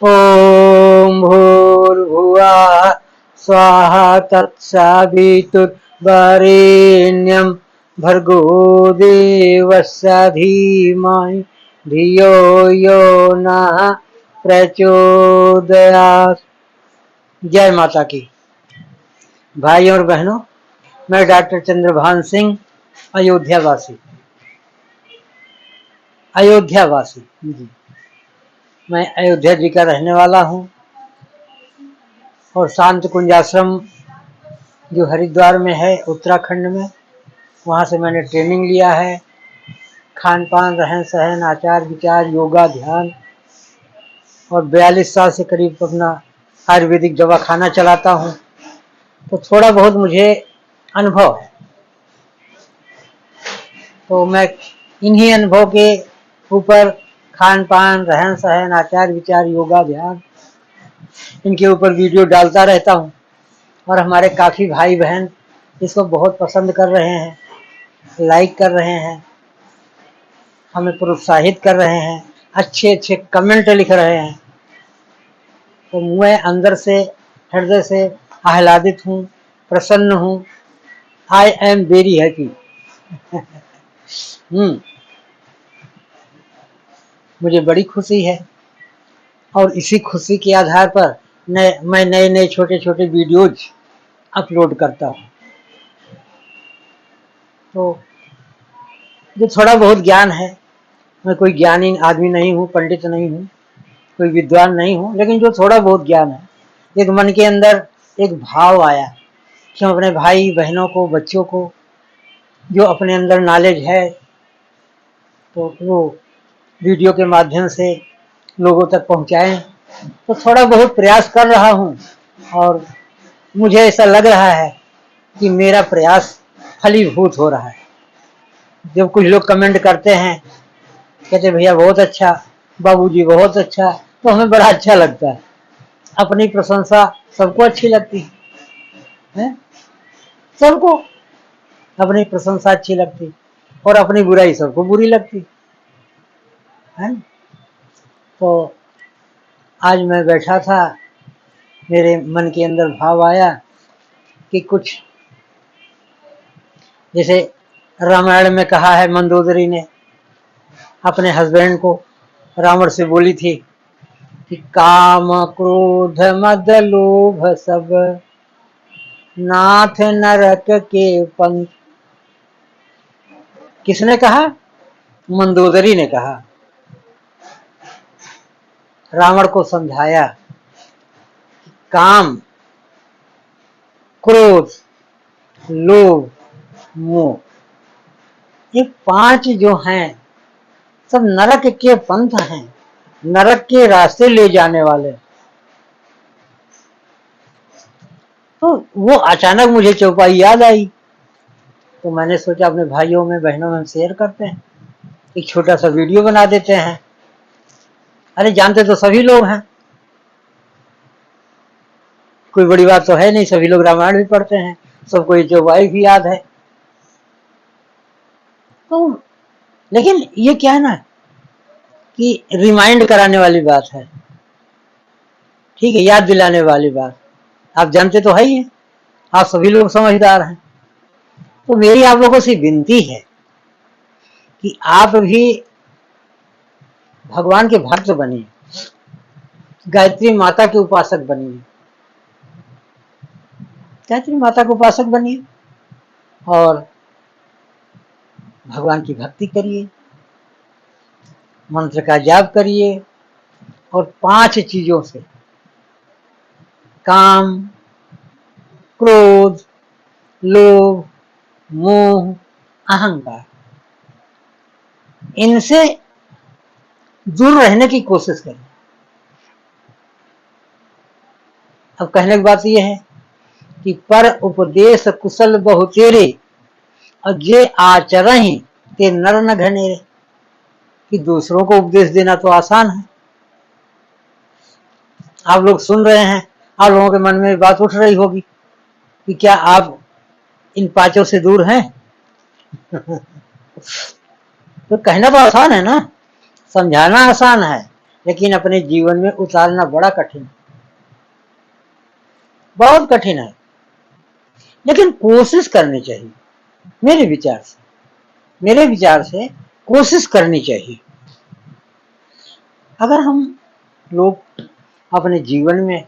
ओम भूर्भुवः स्वाहा तत्सवितुर्वरेण्यं भर्गो देवस्य धीमहि धियो यो नः प्रचोदयात्। जय माता की। भाइयों और बहनों, मैं डॉक्टर चंद्रभान सिंह, अयोध्यावासी जी। मैं अयोध्या जी का रहने वाला हूँ और शांत कुंज आश्रम जो हरिद्वार में है, उत्तराखंड में, वहाँ से मैंने ट्रेनिंग लिया है। खान पान, रहन सहन, आचार विचार, योगा, ध्यान, और 42 साल से करीब अपना आयुर्वेदिक दवा खाना चलाता हूँ। तो थोड़ा बहुत मुझे अनुभव है, तो मैं इन्हीं अनुभव के ऊपर खान पान, रहन सहन, आचार विचार, योगा, ध्यान, इनके ऊपर वीडियो डालता रहता हूँ। और हमारे काफ़ी भाई बहन इसको बहुत पसंद कर रहे हैं, लाइक कर रहे हैं, हमें प्रोत्साहित कर रहे हैं, अच्छे अच्छे कमेंट लिख रहे हैं। तो मैं अंदर से, हृदय से आह्लादित हूँ, प्रसन्न हूँ। I am very happy. मुझे बड़ी खुशी है और इसी खुशी के आधार पर मैं नए नए छोटे छोटे वीडियोज अपलोड करता हूँ। तो जो थोड़ा बहुत ज्ञान है, मैं कोई ज्ञानी आदमी नहीं हूँ, पंडित नहीं हूँ, कोई विद्वान नहीं हूँ, लेकिन जो थोड़ा बहुत ज्ञान है, एक मन के अंदर एक भाव आया कि हम अपने भाई बहनों को, बच्चों को जो अपने अंदर नॉलेज है, तो वो वीडियो के माध्यम से लोगों तक पहुँचाएं। तो थोड़ा बहुत प्रयास कर रहा हूँ और मुझे ऐसा लग रहा है कि मेरा प्रयास फलीभूत हो रहा है। जब कुछ लोग कमेंट करते हैं, कहते भैया बहुत अच्छा, बाबूजी बहुत अच्छा, तो हमें बड़ा अच्छा लगता है। अपनी प्रशंसा सबको अच्छी लगती है, सबको अपनी प्रशंसा अच्छी लगती और अपनी बुराई सबको बुरी लगती है। तो आज मैं बैठा था, मेरे मन के अंदर भाव आया कि कुछ, जैसे रामायण में कहा है, मंदोदरी ने अपने हस्बैंड को रावण से बोली थी कि काम क्रोध मद लोभ सब नाथ नरक के पंथ। किसने कहा? मंदोदरी ने कहा। रावण को समझाया, काम, क्रोध, लोभ, मोह, ये 5 जो हैं सब नरक के पंथ हैं, नरक के रास्ते ले जाने वाले। तो वो अचानक मुझे चौपाई याद आई, तो मैंने सोचा अपने भाइयों में बहनों में शेयर करते हैं, एक छोटा सा वीडियो बना देते हैं। अरे जानते तो सभी लोग हैं, कोई बड़ी बात तो है नहीं, सभी लोग रामायण भी पढ़ते हैं, सबको ये चौपाई भी याद है। तो लेकिन ये क्या है ना कि रिमाइंड कराने वाली बात है, ठीक है, याद दिलाने वाली बात। आप जानते तो है ही है, आप सभी लोग समझदार हैं। तो मेरी आप लोगों से विनती है कि आप भी भगवान के भक्त बनिए, गायत्री माता के उपासक बनिए, गायत्री माता के उपासक बनिए और भगवान की भक्ति करिए, मंत्र का जाप करिए और 5 चीजों से, काम, क्रोध, लोभ, मोह, अहंकार, इनसे दूर रहने की कोशिश करें। अब कहने की बात यह है कि पर उपदेश कुशल बहु तेरे और जे आचरण ते नर न घनेरे, कि दूसरों को उपदेश देना तो आसान है। आप लोग सुन रहे हैं, आप लोगों के मन में बात उठ रही होगी कि क्या आप इन 5 से दूर हैं? तो कहना तो आसान है ना, समझाना आसान है, लेकिन अपने जीवन में उतारना बड़ा कठिन, बहुत कठिन है। लेकिन कोशिश करनी चाहिए। मेरे विचार से कोशिश करनी चाहिए। अगर हम लोग अपने जीवन में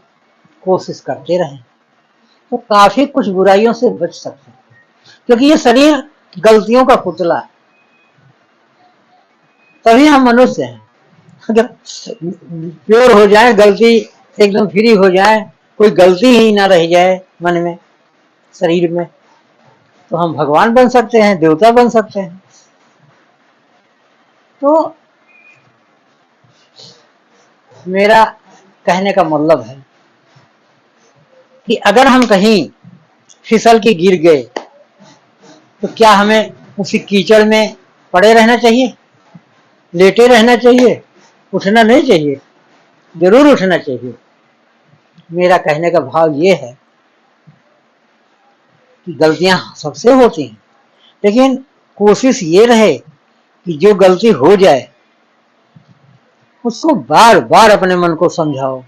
कोशिश करते रहें तो काफी कुछ बुराइयों से बच सकते हैं, क्योंकि ये शरीर गलतियों का पुतला है, तभी हम मनुष्य हैं। अगर प्योर हो जाए, गलती एकदम फ्री हो जाए, कोई गलती ही ना रह जाए मन में, शरीर में, तो हम भगवान बन सकते हैं, देवता बन सकते हैं। तो मेरा कहने का मतलब है कि अगर हम कहीं फिसल के गिर गए तो क्या हमें उसी कीचड़ में पड़े रहना चाहिए, लेटे रहना चाहिए, उठना नहीं चाहिए? जरूर उठना चाहिए। मेरा कहने का भाव ये है कि गलतियां सबसे होती हैं, लेकिन कोशिश ये रहे कि जो गलती हो जाए उसको बार बार अपने मन को समझाओ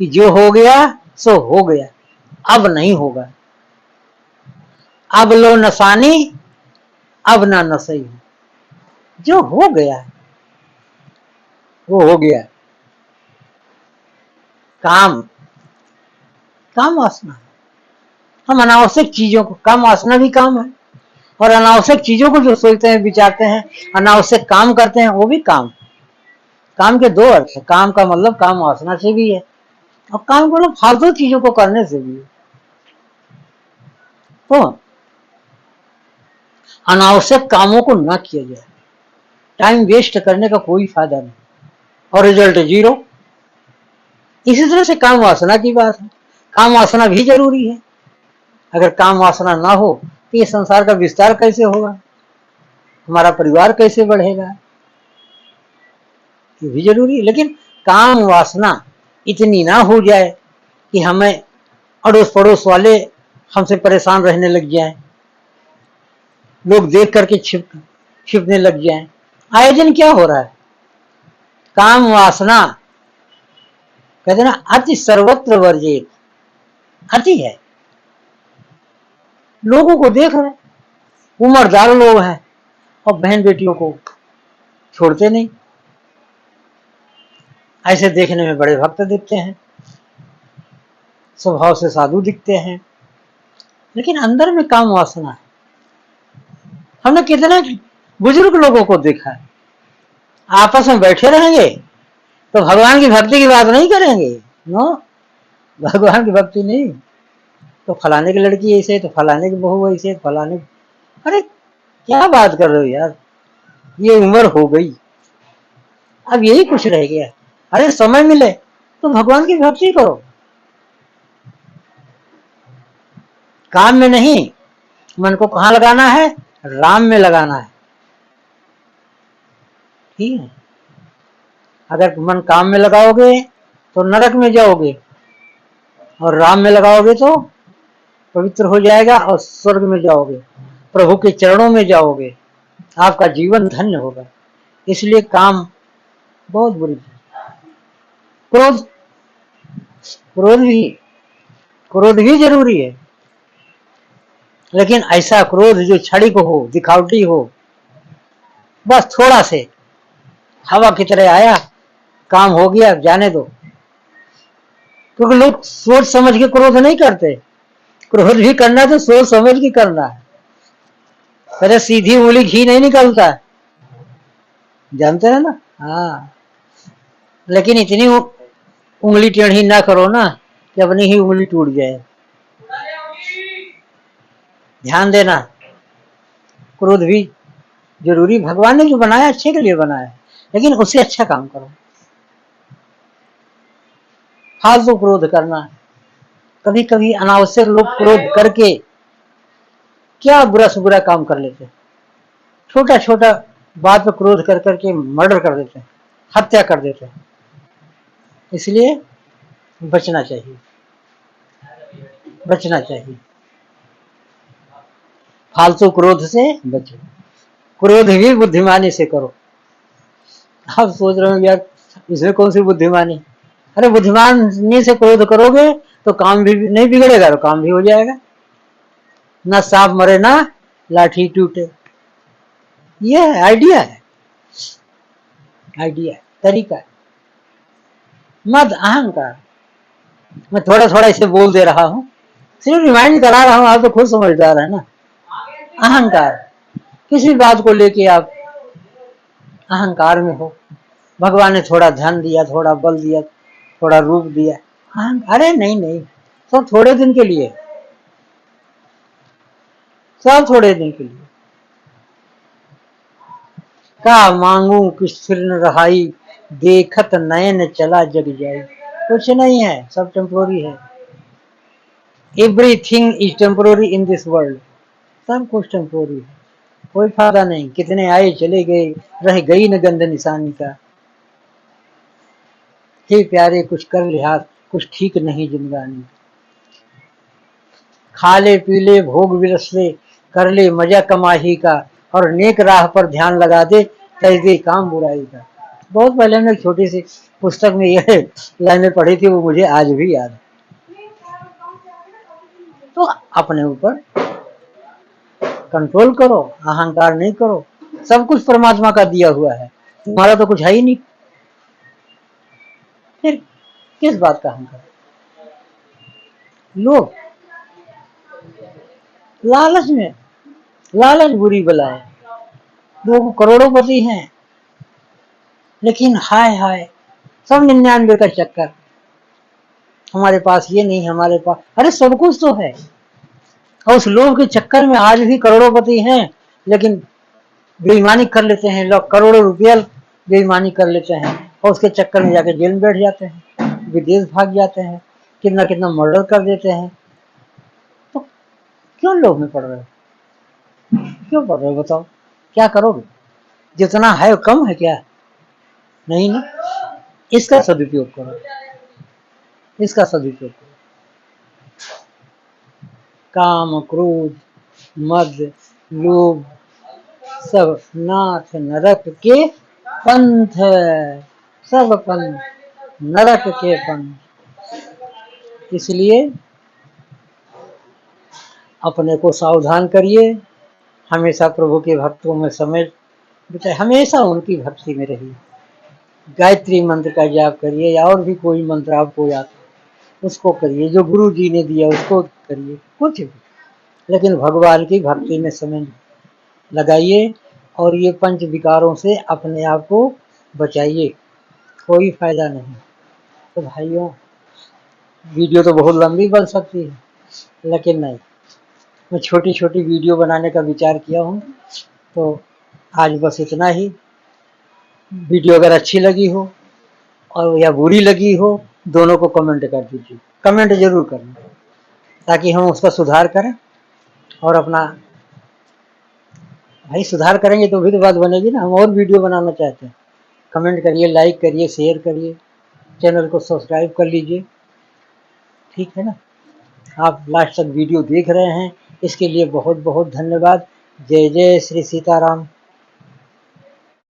कि जो हो गया सो हो गया, अब नहीं होगा। अब लो नसानी, अब ना नसई। जो हो गया वो हो गया। काम वासना, हम अनावश्यक चीजों को, काम वासना भी काम है, और अनावश्यक चीजों को जो सोचते हैं, विचारते हैं, अनावश्यक काम करते हैं, वो भी काम के दो अर्थ है। काम का मतलब काम वासना से भी है, और काम का मतलब फालतू चीजों को करने से भी है। तो अनावश्यक कामों को ना किया जाए, टाइम वेस्ट करने का कोई फायदा नहीं, और रिजल्ट जीरो। इसी तरह से काम वासना की बात है, काम वासना भी जरूरी है। अगर काम वासना ना हो तो ये संसार का विस्तार कैसे होगा, हमारा परिवार कैसे बढ़ेगा, ये भी जरूरी है। लेकिन काम वासना इतनी ना हो जाए कि हमें अड़ोस पड़ोस वाले हमसे परेशान रहने लग जाएं, लोग देख करके छिपने लग जाएं। आए दिन क्या हो रहा है, काम वासना कहते ना, अति सर्वत्र वर्जित, अति है। लोगों को देख रहे, उम्रदार लोग हैं और बहन बेटियों को छोड़ते नहीं। ऐसे देखने में बड़े भक्त दिखते हैं, स्वभाव से साधु दिखते हैं, लेकिन अंदर में काम वासना है। हमने कितने बुजुर्ग लोगों को देखा है, आपस में बैठे रहेंगे तो भगवान की भक्ति की बात नहीं करेंगे। नो, भगवान की भक्ति नहीं, तो फलाने की लड़की ऐसे, तो फलाने की बहू ऐसे, फलाने। अरे क्या बात कर रहे हो यार, ये उम्र हो गई, अब यही कुछ रह गया। अरे समय मिले तो भगवान की भक्ति करो, काम में नहीं। मन को कहाँ लगाना है, राम में लगाना है, ठीक है। अगर मन काम में लगाओगे तो नरक में जाओगे, और राम में लगाओगे तो पवित्र हो जाएगा और स्वर्ग में जाओगे, प्रभु के चरणों में जाओगे, आपका जीवन धन्य होगा। इसलिए काम बहुत बुरी चीज। क्रोध क्रोध भी जरूरी है, लेकिन ऐसा क्रोध जो क्षणिक हो, दिखावटी हो, बस थोड़ा से हवा की तरह आया, काम हो गया, जाने दो। क्योंकि लोग सोच समझ के क्रोध नहीं करते, क्रोध भी करना तो सोच समझ के करना है। अरे सीधी उंगली घी नहीं निकलता, जानते हैं ना। हाँ, लेकिन इतनी उंगली टेढ़ी ना करो ना कि अपनी ही उंगली टूट जाए। ध्यान देना, क्रोध भी जरूरी, भगवान ने जो बनाया अच्छे के लिए बनाया, लेकिन उससे अच्छा काम करो। फालतू क्रोध करना, कभी कभी अनावश्यक लोग क्रोध करके क्या बुरा से बुरा काम कर लेते हैं, छोटा छोटा बात पर क्रोध कर करके मर्डर कर देते हैं, हत्या कर देते हैं। इसलिए बचना चाहिए, बचना चाहिए, फालतू क्रोध से बचो। क्रोध भी बुद्धिमानी से करो। आप सोच रहे हो यार इसमें कौन सी बुद्धिमानी? अरे बुद्धिमानी से क्रोध करोगे तो काम भी नहीं बिगड़ेगा, तो काम भी हो जाएगा। ना सांप मरे ना लाठी टूटे। ये है आइडिया, है आइडिया, तरीका है। मत अहंकार। मैं थोड़ा थोड़ा इसे बोल दे रहा हूँ, सिर्फ रिमाइंड करा रहा हूँ, आप तो खुद समझदार है ना। अहंकार, किसी बात को लेके आप अहंकार में हो। भगवान ने थोड़ा धन दिया, थोड़ा बल दिया, थोड़ा रूप दिया, अरे नहीं नहीं, सब थोड़े दिन के लिए, सब थोड़े दिन के लिए। का मांगू किस फिर न रहाई, देखत नयन चला जग जाई। कुछ नहीं है, सब टेम्पोररी है। Everything is temporary in this world. सब कुछ टेम्पोररी है, कोई फायदा नहीं। कितने आए चले गए, रह गई न गंध निशानी का। हे प्यारे कुछ कर लिहाज, कुछ ठीक नहीं जिंदगानी। खा ले पी ले भोग विरस ले, कर ले मजा कमाही का, और नेक राह पर ध्यान लगा दे, तय दे काम बुराई का। बहुत पहले मैं एक छोटी सी पुस्तक में यह लाइनें पढ़ी थी, वो मुझे आज भी याद है। तो अपने ऊपर कंट्रोल करो, अहंकार नहीं करो। सब कुछ परमात्मा का दिया हुआ है, तुम्हारा तो कुछ है ही नहीं, फिर किस बात का अहंकार? लोग लालच में, लालच बुरी बला है। लोग करोड़ोंपति हैं, लेकिन हाय हाय, सब 99 का चक्कर। हमारे पास ये नहीं, हमारे पास, अरे सब कुछ तो है। और उस लोभ के चक्कर में आज भी करोड़ोंपति हैं, लेकिन बेईमानी कर लेते हैं लोग, करोड़ों रुपया बेईमानी कर लेते हैं, और उसके चक्कर में जाके जेल में बैठ जाते हैं, विदेश भाग जाते हैं, कितना कितना मर्डर कर देते हैं। तो क्यों लोभ में पड़ रहे हो? क्यों पड़ रहे हो बताओ? क्या करोगे? जितना है वो कम है क्या? नहीं ना, इसका सदुपयोग करो, इसका सदुपयोग करो। काम क्रोध मद लोभ सब नाथ नरक के पंथ, सब पंथ नरक के पंथ। इसलिए अपने को सावधान करिए, हमेशा प्रभु के भक्तों में समय बिताए, हमेशा उनकी भक्ति में रहिए। गायत्री मंत्र का जाप करिए, या और भी कोई मंत्र आपको याद उसको करिए, जो गुरु जी ने दिया उसको करिए, कुछ भी, लेकिन भगवान की भक्ति में समय लगाइए, और ये पंच विकारों से अपने आप को बचाइए, कोई फायदा नहीं। तो भाइयों, वीडियो तो बहुत लंबी बन सकती है, लेकिन नहीं, मैं छोटी छोटी वीडियो बनाने का विचार किया हूँ। तो आज बस इतना ही। वीडियो अगर अच्छी लगी हो और या बुरी लगी हो, दोनों को कमेंट कर दीजिए, कमेंट जरूर करना, ताकि हम उसका सुधार करें। और अपना भाई सुधार करेंगे तो भी तो बात बनेगी ना, हम और वीडियो बनाना चाहते हैं। कमेंट करिए, लाइक करिए, शेयर करिए, चैनल को सब्सक्राइब कर लीजिए, ठीक है ना। आप लास्ट तक वीडियो देख रहे हैं, इसके लिए बहुत बहुत धन्यवाद। जय जय श्री सीताराम।